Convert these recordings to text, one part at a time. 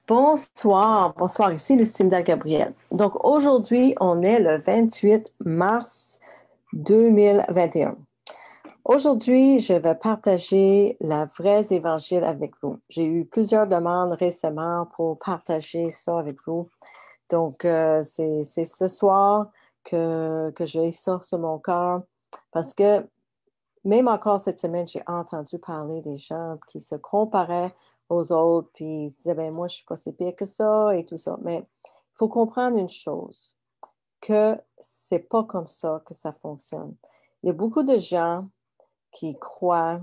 Bonsoir, bonsoir, ici Lucinda Gabriel. Donc aujourd'hui, on est le 28 mars 2021. Aujourd'hui, je vais partager la vraie évangile avec vous. J'ai eu plusieurs demandes récemment pour partager ça avec vous. Donc, c'est ce soir que j'ai ça sur mon cœur parce que même encore cette semaine, j'ai entendu parler des gens qui se comparaient aux autres, puis ils disaient, ben moi, je ne suis pas si pire que ça et tout ça. Mais il faut comprendre une chose, que c'est pas comme ça que ça fonctionne. Il y a beaucoup de gens qui croient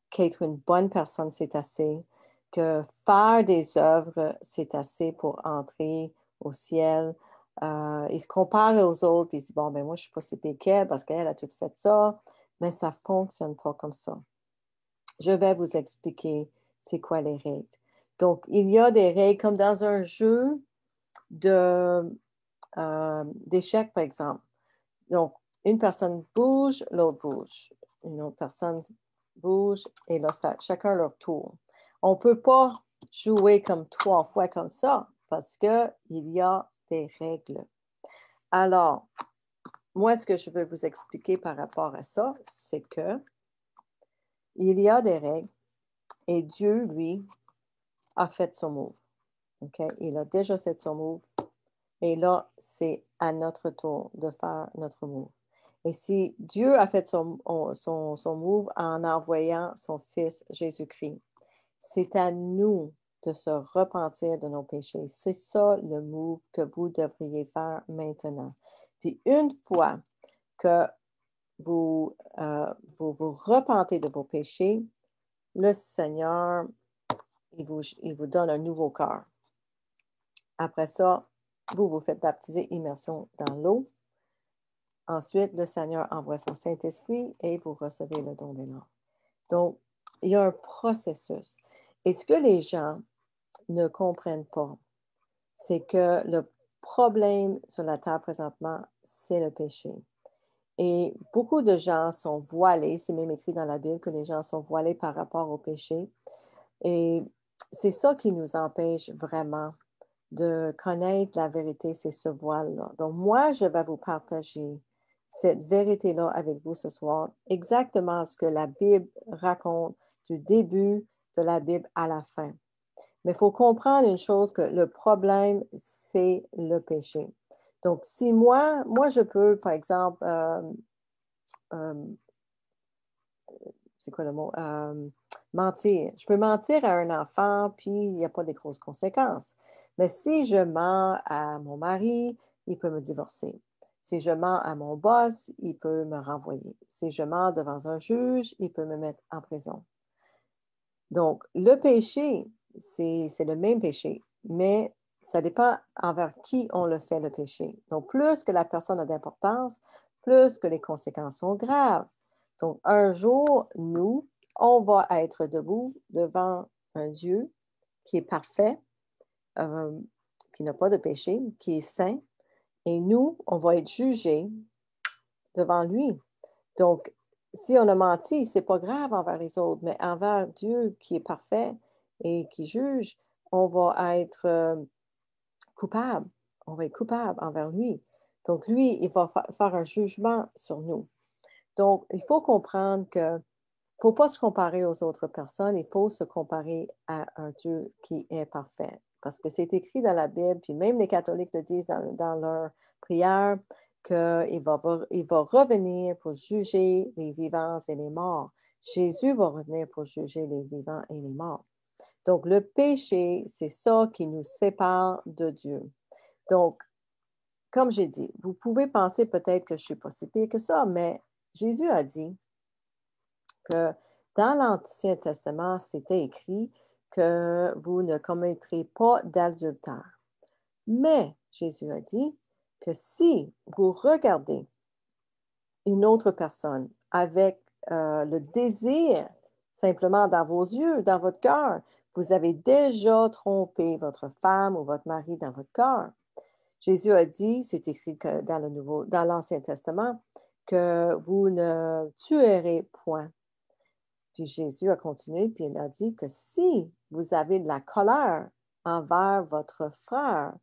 qu'être une bonne personne, c'est assez, que faire des œuvres, c'est assez pour entrer au ciel. Ils se comparent aux autres, puis ils disent, bon, ben moi, je ne suis pas si pire qu'elle parce qu'elle a tout fait ça. Mais ça ne fonctionne pas comme ça. Je vais vous expliquer c'est quoi les règles. Donc, il y a des règles comme dans un jeu d'échecs, par exemple. Donc, une personne bouge, l'autre bouge. Une autre personne bouge et là, chacun leur tour. On ne peut pas jouer comme 3 fois comme ça parce qu'il y a des règles. Alors, moi, ce que je veux vous expliquer par rapport à ça, c'est que il y a des règles et Dieu, lui, a fait son move. Okay? Il a déjà fait son move. Et là, c'est à notre tour de faire notre move. Et si Dieu a fait son move en envoyant son Fils Jésus-Christ, c'est à nous de se repentir de nos péchés. C'est ça le move que vous devriez faire maintenant. Puis une fois que vous vous repentez de vos péchés, le Seigneur, il vous donne un nouveau cœur. Après ça, vous vous faites baptiser, immersion dans l'eau. Ensuite, le Seigneur envoie son Saint-Esprit et vous recevez le don des langues. Donc, il y a un processus. Et ce que les gens ne comprennent pas, c'est que le problème sur la terre présentement, c'est le péché. Et beaucoup de gens sont voilés, c'est même écrit dans la Bible que les gens sont voilés par rapport au péché. Et c'est ça qui nous empêche vraiment de connaître la vérité, c'est ce voile-là. Donc, moi, je vais vous partager cette vérité-là avec vous ce soir, exactement ce que la Bible raconte du début de la Bible à la fin. Mais il faut comprendre une chose, que le problème, c'est le péché. Donc, si moi je peux, par exemple, c'est quoi le mot? Mentir. Je peux mentir à un enfant, puis il n'y a pas de grosses conséquences. Mais si je mens à mon mari, il peut me divorcer. Si je mens à mon boss, il peut me renvoyer. Si je mens devant un juge, il peut me mettre en prison. Donc, le péché, c'est le même péché, mais ça dépend envers qui on le fait, le péché. Donc, plus que la personne a d'importance, plus que les conséquences sont graves. Donc, un jour, nous, on va être debout devant un Dieu qui est parfait, qui n'a pas de péché, qui est saint, et nous, on va être jugés devant lui. Donc, si on a menti, c'est pas grave envers les autres, mais envers Dieu qui est parfait et qui juge, on va être coupable. On va être coupable envers lui. Donc, lui, il va faire un jugement sur nous. Donc, il faut comprendre que il ne faut pas se comparer aux autres personnes, il faut se comparer à un Dieu qui est parfait. Parce que c'est écrit dans la Bible, puis même les catholiques le disent dans leur prière, qu'il va revenir pour juger les vivants et les morts. Jésus va revenir pour juger les vivants et les morts. Donc, le péché, c'est ça qui nous sépare de Dieu. Donc, comme j'ai dit, vous pouvez penser peut-être que je ne suis pas si pire que ça, mais Jésus a dit que dans l'Ancien Testament, c'était écrit que vous ne commettrez pas d'adultère. Mais Jésus a dit que si vous regardez une autre personne avec le désir simplement dans vos yeux, dans votre cœur, vous avez déjà trompé votre femme ou votre mari dans votre cœur. Jésus a dit, c'est écrit dans l'Ancien Testament, que vous ne tuerez point. Puis Jésus a continué, puis il a dit que si vous avez de la colère envers votre frère,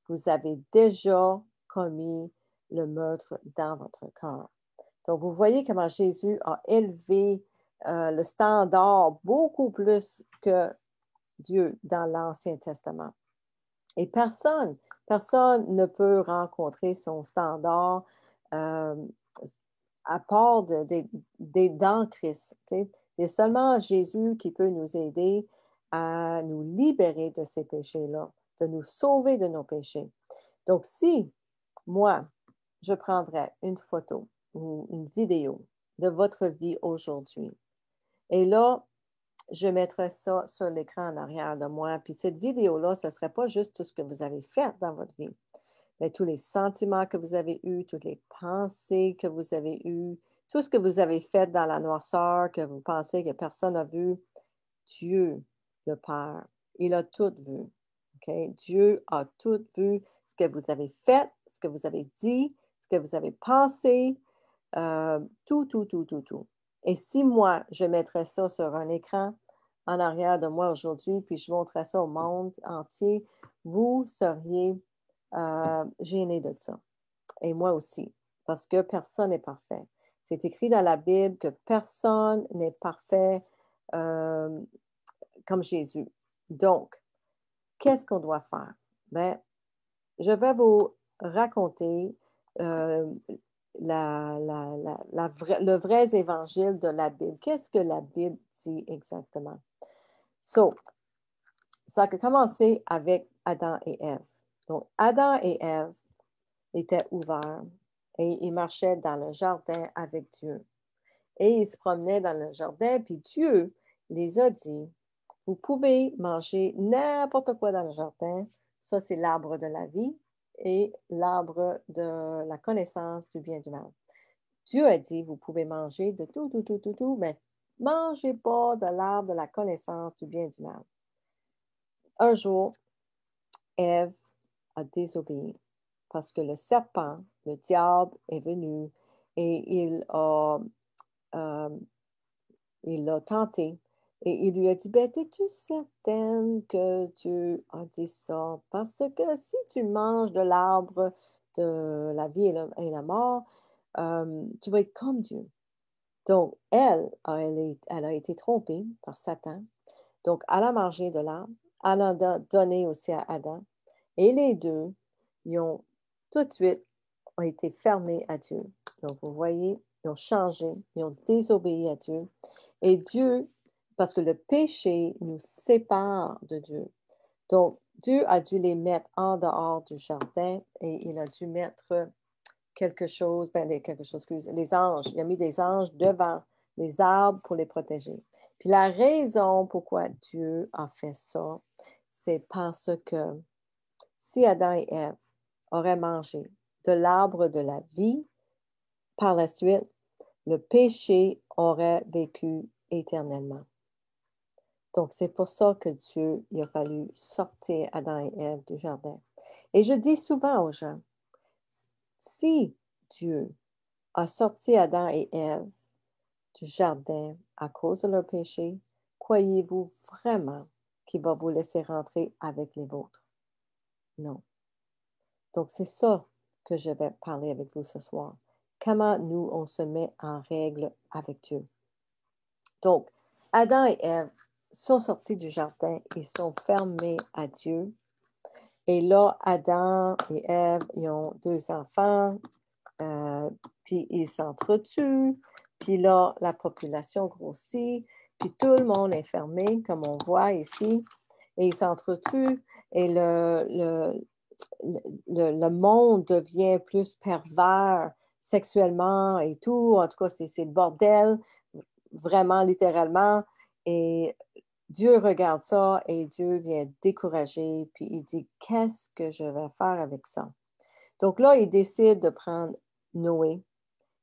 vous avez déjà commis le meurtre dans votre cœur. Donc, vous voyez comment Jésus a élevé le standard beaucoup plus que Dieu dans l'Ancien Testament. Et personne ne peut rencontrer son standard euh, à part des dans Christ. Tu sais. C'est seulement Jésus qui peut nous aider à nous libérer de ces péchés-là, de nous sauver de nos péchés. Donc, si moi, je prendrais une photo ou une vidéo de votre vie aujourd'hui, et là, je mettrais ça sur l'écran en arrière de moi, puis cette vidéo-là, ce ne serait pas juste tout ce que vous avez fait dans votre vie, mais tous les sentiments que vous avez eus, toutes les pensées que vous avez eues, tout ce que vous avez fait dans la noirceur, que vous pensez que personne n'a vu, Dieu, le Père, il a tout vu. OK? Dieu a tout vu, ce que vous avez fait, ce que vous avez dit, ce que vous avez pensé, tout, tout, tout, tout, tout. Et si moi, je mettrais ça sur un écran en arrière de moi aujourd'hui, puis je montrais ça au monde entier, vous seriez gêné de ça. Et moi aussi, parce que personne n'est parfait. C'est écrit dans la Bible que personne n'est parfait euh, comme Jésus. Donc, qu'est-ce qu'on doit faire? Bien, je vais vous raconter euh, le vrai évangile de la Bible. Qu'est-ce que la Bible dit exactement? So, ça a commencé avec Adam et Ève. Donc, Adam et Ève étaient ouverts et ils marchaient dans le jardin avec Dieu. Et ils se promenaient dans le jardin, puis Dieu les a dit, vous pouvez manger n'importe quoi dans le jardin. Ça, c'est l'arbre de la vie et l'arbre de la connaissance du bien et du mal. Dieu a dit, vous pouvez manger de tout, tout, tout, tout, tout, mais mangez pas de l'arbre de la connaissance du bien et du mal. Un jour, Ève a désobéi parce que le serpent, le diable, est venu et euh, il l'a tenté et il lui a dit, ben, es-tu certaine que Dieu a dit ça? Parce que si tu manges de l'arbre de la vie et la mort, tu vas être comme Dieu. Donc, elle a été trompée par Satan. Donc, elle a mangé de l'arbre. Elle en a donné aussi à Adam. Et les deux, ils ont tout de suite ont été fermés à Dieu. Donc, vous voyez, ils ont changé, ils ont désobéi à Dieu. Et Dieu, parce que le péché nous sépare de Dieu. Donc, Dieu a dû les mettre en dehors du jardin et il a dû mettre les anges. Il a mis des anges devant les arbres pour les protéger. Puis la raison pourquoi Dieu a fait ça, c'est parce que si Adam et Ève auraient mangé de l'arbre de la vie, par la suite, le péché aurait vécu éternellement. Donc, c'est pour ça que Dieu, il a fallu sortir Adam et Ève du jardin. Et je dis souvent aux gens, si Dieu a sorti Adam et Ève du jardin à cause de leur péché, croyez-vous vraiment qu'il va vous laisser rentrer avec les vôtres? Non. Donc, c'est ça que je vais parler avec vous ce soir. Comment nous, on se met en règle avec Dieu. Donc, Adam et Ève sont sortis du jardin et sont fermés à Dieu. Et là, Adam et Ève, ils ont deux enfants, puis ils s'entretuent, puis là, la population grossit, puis tout le monde est fermé, comme on voit ici, et ils s'entretuent, et le monde devient plus pervers sexuellement et tout. En tout cas, c'est le bordel, vraiment littéralement. Et Dieu regarde ça et Dieu vient décourager, puis il dit, qu'est-ce que je vais faire avec ça? Donc là, il décide de prendre Noé.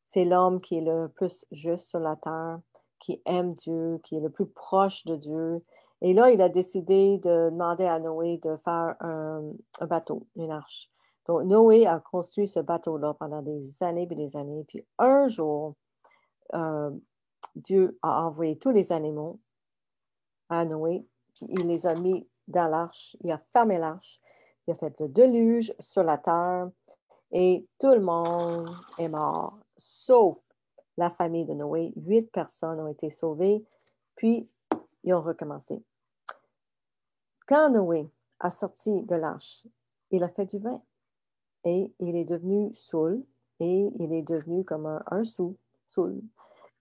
C'est l'homme qui est le plus juste sur la terre, qui aime Dieu, qui est le plus proche de Dieu. Et là, il a décidé de demander à Noé de faire un bateau, une arche. Donc, Noé a construit ce bateau-là pendant des années et des années. Puis un jour, euh, Dieu a envoyé tous les animaux à Noé, puis il les a mis dans l'arche. Il a fermé l'arche. Il a fait le déluge sur la terre et tout le monde est mort, sauf la famille de Noé. 8 personnes ont été sauvées, puis ils ont recommencé. Quand Noé a sorti de l'arche, il a fait du vin et il est devenu saoul et il est devenu comme un saoul.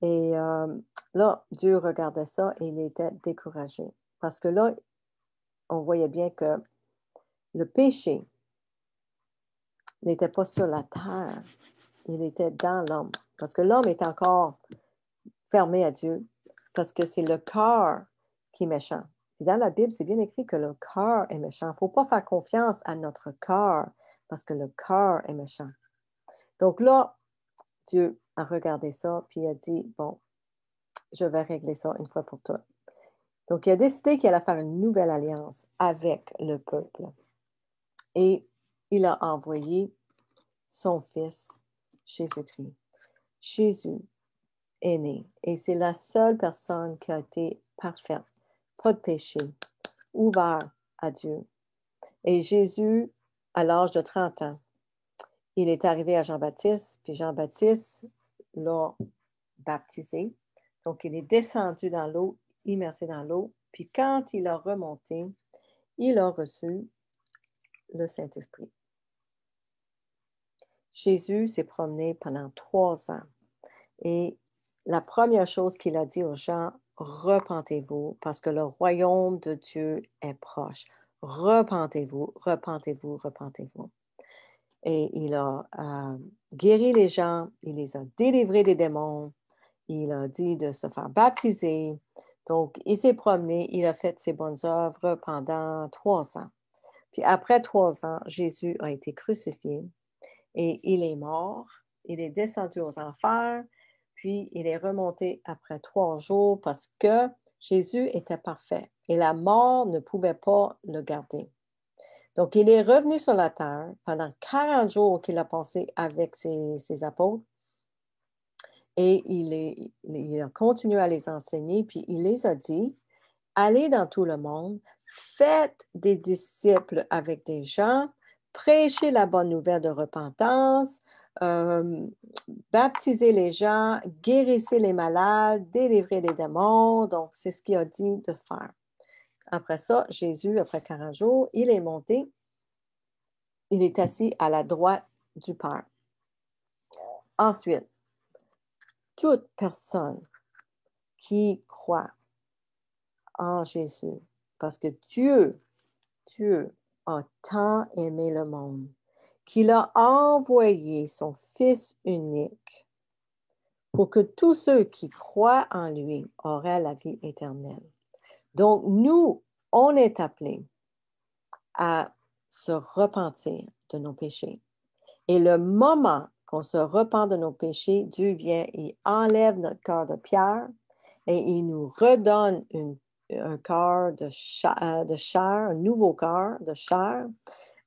Et là, Dieu regardait ça et il était découragé. Parce que là, on voyait bien que le péché n'était pas sur la terre, il était dans l'homme. Parce que l'homme est encore fermé à Dieu, parce que c'est le cœur qui est méchant. Puis dans la Bible, c'est bien écrit que le cœur est méchant. Il ne faut pas faire confiance à notre cœur, parce que le cœur est méchant. Donc là, Dieu a regardé ça, puis il a dit, bon, je vais régler ça une fois pour toutes. Donc, il a décidé qu'il allait faire une nouvelle alliance avec le peuple. Et il a envoyé son fils, Jésus-Christ. Jésus est né. Et c'est la seule personne qui a été parfaite, pas de péché, ouvert à Dieu. Et Jésus, à l'âge de 30 ans, il est arrivé à Jean-Baptiste, puis Jean-Baptiste l'a baptisé. Donc, il est descendu dans l'eau, immersé dans l'eau. Puis quand il a remonté, il a reçu le Saint-Esprit. Jésus s'est promené pendant 3 ans. Et la première chose qu'il a dit aux gens, repentez-vous, parce que le royaume de Dieu est proche. Repentez-vous, repentez-vous, repentez-vous. Et il a guéri les gens, il les a délivrés des démons, il a dit de se faire baptiser. Donc, il s'est promené, il a fait ses bonnes œuvres pendant 3 ans. Puis après 3 ans, Jésus a été crucifié et il est mort. Il est descendu aux enfers, puis il est remonté après 3 jours parce que Jésus était parfait et la mort ne pouvait pas le garder. Donc, il est revenu sur la terre pendant 40 jours qu'il a passé avec ses apôtres et il a continué à les enseigner, puis il les a dit, allez dans tout le monde, faites des disciples avec des gens, prêchez la bonne nouvelle de repentance, euh, baptisez les gens, guérissez les malades, délivrez les démons. Donc, c'est ce qu'il a dit de faire. Après ça, Jésus, après 40 jours, il est monté, il est assis à la droite du Père. Ensuite, toute personne qui croit en Jésus, parce que Dieu a tant aimé le monde qu'il a envoyé son Fils unique pour que tous ceux qui croient en lui auraient la vie éternelle. Donc, nous, on est appelés à se repentir de nos péchés. Et le moment qu'on se repent de nos péchés, Dieu vient et enlève notre cœur de pierre et il nous redonne un cœur de chair, un nouveau cœur de chair.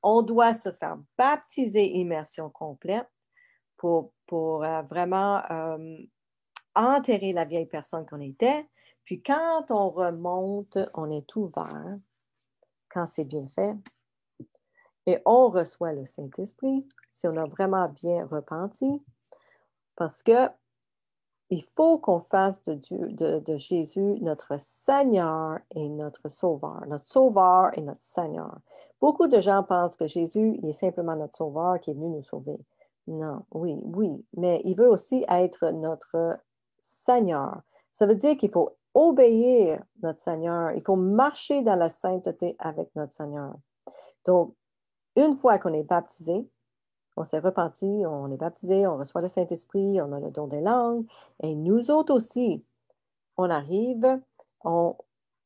On doit se faire baptiser immersion complète pour vraiment enterrer la vieille personne qu'on était. Puis quand on remonte, on est ouvert, quand c'est bien fait, et on reçoit le Saint-Esprit si on a vraiment bien repenti, parce que il faut qu'on fasse de Jésus notre Seigneur et notre Sauveur et notre Seigneur. Beaucoup de gens pensent que Jésus il est simplement notre Sauveur qui est venu nous sauver. Non, oui, mais il veut aussi être notre Seigneur. Ça veut dire qu'il faut obéir notre Seigneur, il faut marcher dans la sainteté avec notre Seigneur. Donc, une fois qu'on est baptisé, on s'est repenti, on est baptisé, on reçoit le Saint-Esprit, on a le don des langues. Et nous autres aussi, on arrive, on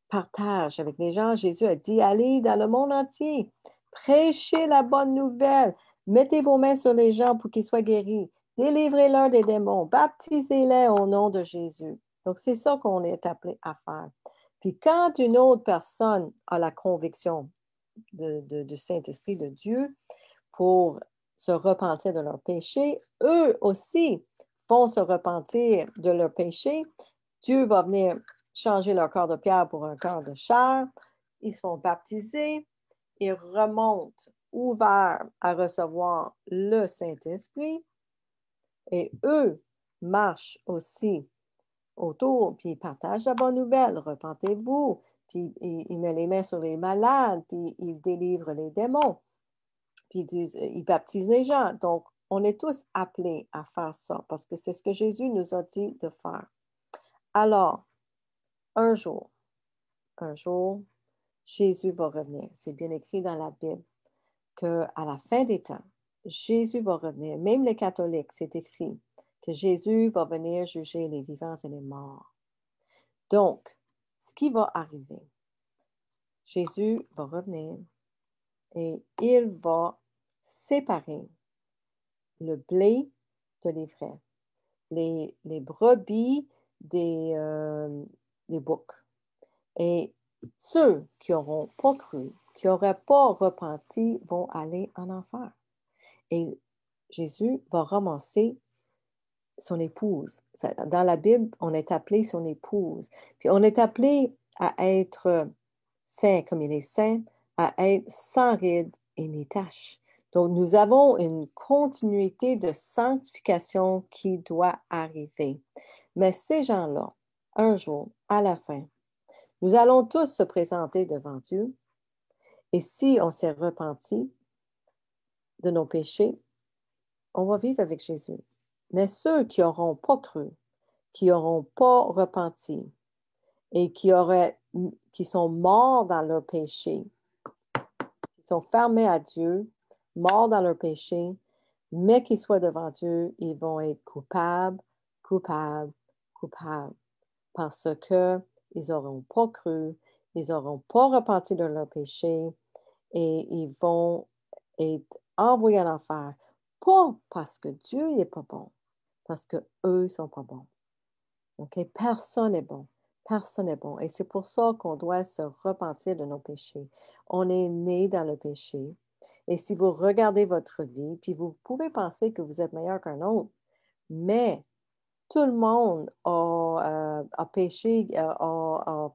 partage avec les gens. Jésus a dit, allez dans le monde entier, prêchez la bonne nouvelle, mettez vos mains sur les gens pour qu'ils soient guéris, délivrez-leur des démons, baptisez-les au nom de Jésus. Donc, c'est ça qu'on est appelé à faire. Puis quand une autre personne a la conviction du Saint-Esprit de Dieu pour se repentir de leurs péchés, eux aussi vont se repentir de leurs péchés Dieu va venir changer leur corps de pierre pour un corps de chair. Ils se font baptiser. Ils remontent ouverts à recevoir le Saint-Esprit. Et eux marchent aussi autour, puis ils partagent la bonne nouvelle. Repentez-vous. Puis ils mettent les mains sur les malades, puis ils délivrent les démons. Puis ils baptisent les gens. Donc, on est tous appelés à faire ça parce que c'est ce que Jésus nous a dit de faire. Alors, un jour, Jésus va revenir. C'est bien écrit dans la Bible qu'à la fin des temps, Jésus va revenir. Même les catholiques, c'est écrit que Jésus va venir juger les vivants et les morts. Donc, ce qui va arriver, Jésus va revenir et il va séparer le blé de l'ivraie, les brebis des boucs. Et ceux qui n'auront pas cru, qui n'auraient pas repenti, vont aller en enfer. Et Jésus va ramasser son épouse. Dans la Bible, on est appelé son épouse. Puis on est appelé à être saint comme il est saint, à être sans ride et ni tache. Donc, nous avons une continuité de sanctification qui doit arriver. Mais ces gens-là, un jour, à la fin, nous allons tous se présenter devant Dieu. Et si on s'est repenti de nos péchés, on va vivre avec Jésus. Mais ceux qui n'auront pas cru, qui n'auront pas repenti et qui sont morts dans leur péché, qui sont fermés à Dieu, morts dans leur péché, mais qu'ils soient devant Dieu, ils vont être coupables, coupables, coupables, parce qu'ils n'auront pas cru, ils n'auront pas repenti de leur péché et ils vont être envoyés en enfer. Pas parce que Dieu n'est pas bon, parce qu'eux ne sont pas bons. OK? Personne n'est bon. Personne n'est bon. Et c'est pour ça qu'on doit se repentir de nos péchés. On est né dans le péché. Et si vous regardez votre vie, puis vous pouvez penser que vous êtes meilleur qu'un autre, mais tout le monde a péché, a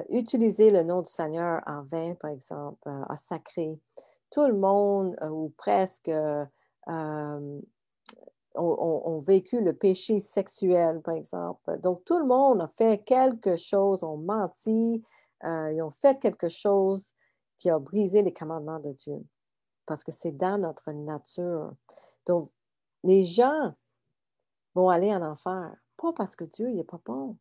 utilisé le nom du Seigneur en vain, par exemple, a sacré. Tout le monde, ou presque, ont vécu le péché sexuel, par exemple. Donc, tout le monde a fait quelque chose, ont menti, ils ont fait quelque chose qui a brisé les commandements de Dieu, parce que c'est dans notre nature. Donc, les gens vont aller en enfer, pas parce que Dieu n'est pas bon.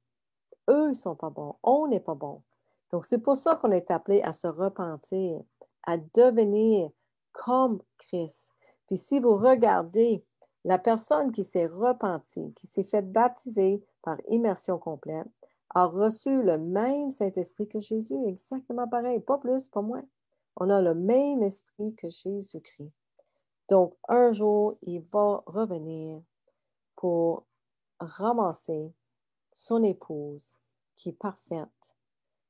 Eux ne sont pas bons, on n'est pas bon. Donc, c'est pour ça qu'on est appelé à se repentir, à devenir comme Christ. Puis si vous regardez la personne qui s'est repentie, qui s'est fait baptiser par immersion complète, a reçu le même Saint-Esprit que Jésus, exactement pareil, pas plus, pas moins. On a le même esprit que Jésus-Christ. Donc, un jour, il va revenir pour ramasser son épouse qui est parfaite,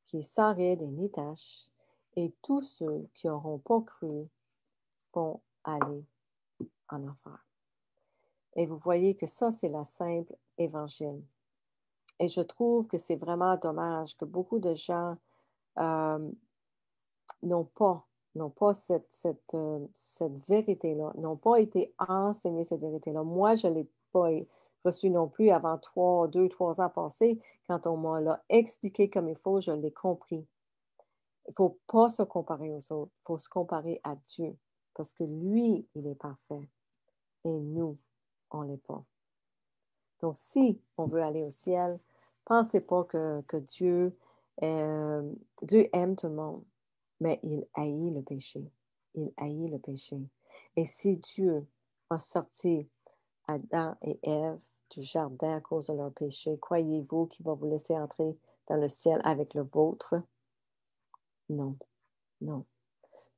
qui est sans ride et ni tache, et tous ceux qui n'auront pas cru vont aller en enfer. Et vous voyez que ça, c'est la simple évangile. Et je trouve que c'est vraiment dommage que beaucoup de gens euh, n'ont pas cette vérité-là, n'ont pas été enseignés cette vérité-là. Moi, je ne l'ai pas reçu non plus avant 2, 3 ans passés. Quand on m'a l'a expliqué comme il faut, je l'ai compris. Il ne faut pas se comparer aux autres, il faut se comparer à Dieu, parce que lui, il est parfait et nous, on ne l'est pas. Donc, si on veut aller au ciel, pensez pas que Dieu aime tout le monde, mais il haït le péché. Il haït le péché. Et si Dieu a sorti Adam et Ève du jardin à cause de leur péché, croyez-vous qu'il va vous laisser entrer dans le ciel avec le vôtre? Non, non.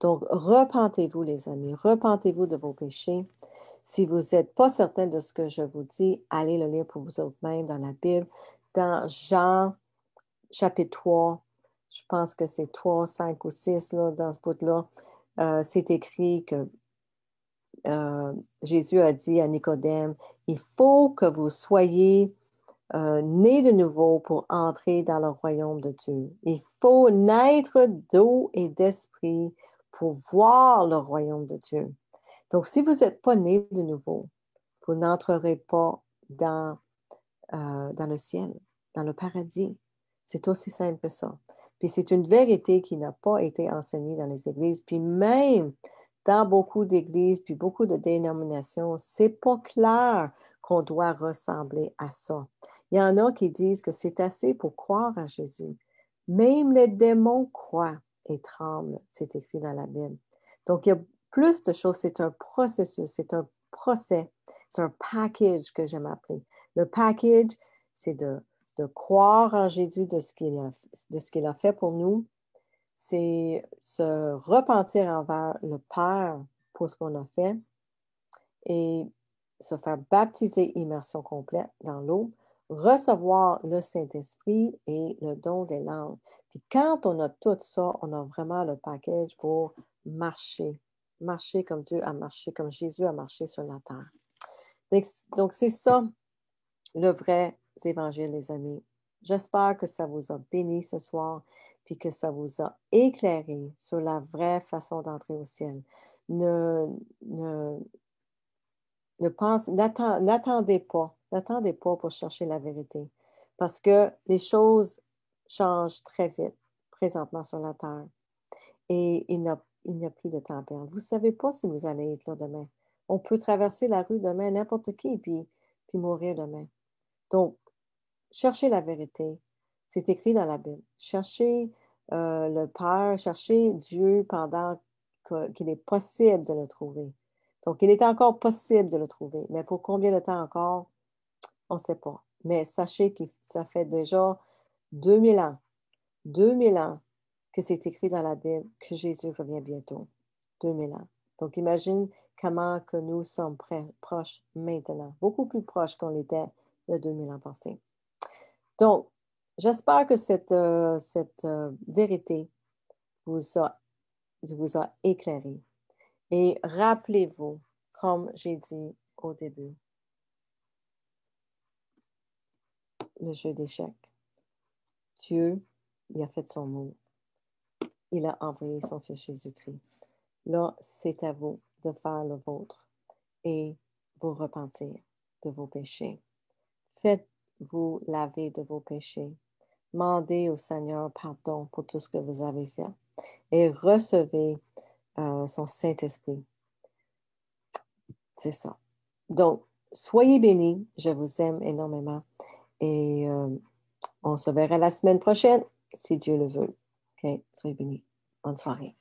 Donc, repentez-vous, les amis, repentez-vous de vos péchés. Si vous n'êtes pas certain de ce que je vous dis, allez le lire pour vous autres-mêmes dans la Bible. Dans Jean, chapitre 3, je pense que c'est 3, 5 ou 6, là, dans ce bout-là, c'est écrit que Jésus a dit à Nicodème, il faut que vous soyez né de nouveau pour entrer dans le royaume de Dieu. Il faut naître d'eau et d'esprit pour voir le royaume de Dieu. Donc, si vous n'êtes pas né de nouveau, vous n'entrerez pas dans le ciel, dans le paradis. C'est aussi simple que ça. Puis c'est une vérité qui n'a pas été enseignée dans les églises. Puis même dans beaucoup d'églises, puis beaucoup de dénominations, c'est pas clair qu'on doit ressembler à ça. Il y en a qui disent que c'est assez pour croire en Jésus. Même les démons croient et tremblent, c'est écrit dans la Bible. Donc, il y a plus de choses. C'est un processus, c'est un procès, c'est un package que j'aime appeler. Le package, c'est de croire en Jésus de ce qu'il a fait pour nous. C'est se repentir envers le Père pour ce qu'on a fait et se faire baptiser immersion complète dans l'eau, recevoir le Saint-Esprit et le don des langues. Puis quand on a tout ça, on a vraiment le package pour marcher comme Dieu a marché, comme Jésus a marché sur la terre. Donc c'est ça le vrai évangile, les amis. J'espère que ça vous a béni ce soir, puis que ça vous a éclairé sur la vraie façon d'entrer au ciel. Ne, ne, n'attendez pas pour chercher la vérité, parce que les choses changent très vite présentement sur la terre et il n'y a plus de temps à perdre. Vous ne savez pas si vous allez être là demain. On peut traverser la rue demain, n'importe qui, puis mourir demain. Donc, cherchez la vérité. C'est écrit dans la Bible. Cherchez le Père, cherchez Dieu pendant qu'il est possible de le trouver. Donc, il est encore possible de le trouver. Mais pour combien de temps encore? On ne sait pas. Mais sachez que ça fait déjà 2000 ans, 2000 ans que c'est écrit dans la Bible que Jésus revient bientôt. 2000 ans. Donc, imagine comment que nous sommes proches maintenant. Beaucoup plus proches qu'on l'était il y a 2000 ans passés. Donc, j'espère que cette vérité vous a éclairé. Et rappelez-vous, comme j'ai dit au début, le jeu d'échecs. Dieu, il a fait son mot. Il a envoyé son Fils Jésus-Christ. Là, c'est à vous de faire le vôtre et vous repentir de vos péchés. Faites-vous laver de vos péchés. Mandez au Seigneur pardon pour tout ce que vous avez fait et recevez son Saint-Esprit. C'est ça. Donc, soyez bénis. Je vous aime énormément. Et on se verra la semaine prochaine, si Dieu le veut. OK? Soyez bénis. Bonne soirée.